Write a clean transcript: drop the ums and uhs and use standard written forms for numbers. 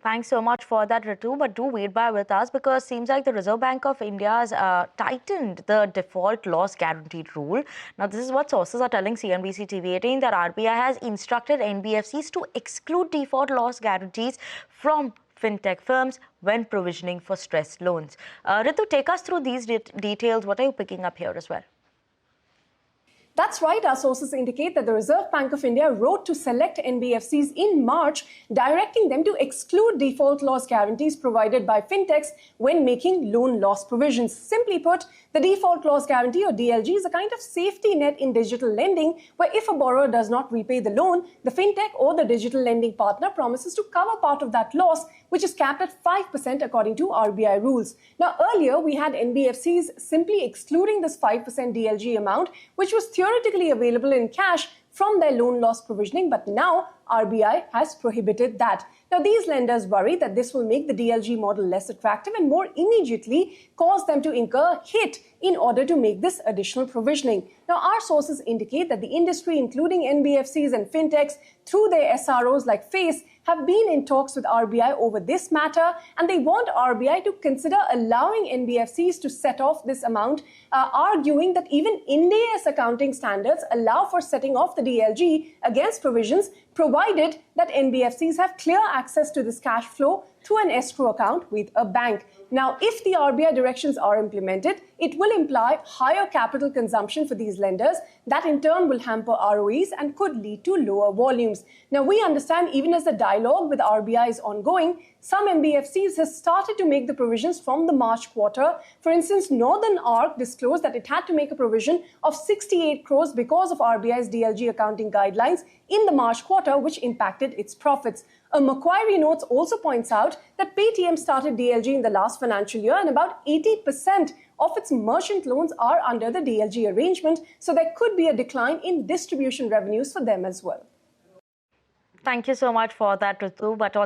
Thanks so much for that, Ritu. But do wait by with us because it seems like the Reserve Bank of India has tightened the default loss guaranteed rule. Now, this is what sources are telling CNBC TV18 that RBI has instructed NBFCs to exclude default loss guarantees from fintech firms when provisioning for stressed loans. Ritu, take us through these details. What are you picking up here as well? That's right. Our sources indicate that the Reserve Bank of India wrote to select NBFCs in March, directing them to exclude default loss guarantees provided by fintechs when making loan loss provisions. Simply put, the default loss guarantee or DLG is a kind of safety net in digital lending where if a borrower does not repay the loan, the fintech or the digital lending partner promises to cover part of that loss, which is capped at 5% according to RBI rules. Now, earlier we had NBFCs simply excluding this 5% DLG amount, which was theoretically available in cash from their loan loss provisioning, but now RBI has prohibited that. Now, these lenders worry that this will make the DLG model less attractive and more immediately cause them to incur a hit in order to make this additional provisioning. Now, our sources indicate that the industry, including NBFCs and fintechs, through their SROs like FACE, have been in talks with RBI over this matter, and they want RBI to consider allowing NBFCs to set off this amount, arguing that even India's accounting standards allow for setting off the DLG against provisions, provided that NBFCs have clear access to this cash flow through an escrow account with a bank. Now, if the RBI directions are implemented, it will imply higher capital consumption for these lenders. That in turn will hamper ROEs and could lead to lower volumes. Now, we understand even as the dialogue with RBI is ongoing, some NBFCs has started to make the provisions from the March quarter. For instance, Northern Arc disclosed that it had to make a provision of 68 crores because of RBI's DLG accounting guidelines in the March quarter, which impacted its profits. A Macquarie Notes also points out that Paytm started DLG in the last financial year and about 80% of its merchant loans are under the DLG arrangement, so there could be a decline in distribution revenues for them as well. Thank you so much for that, Ritu. But on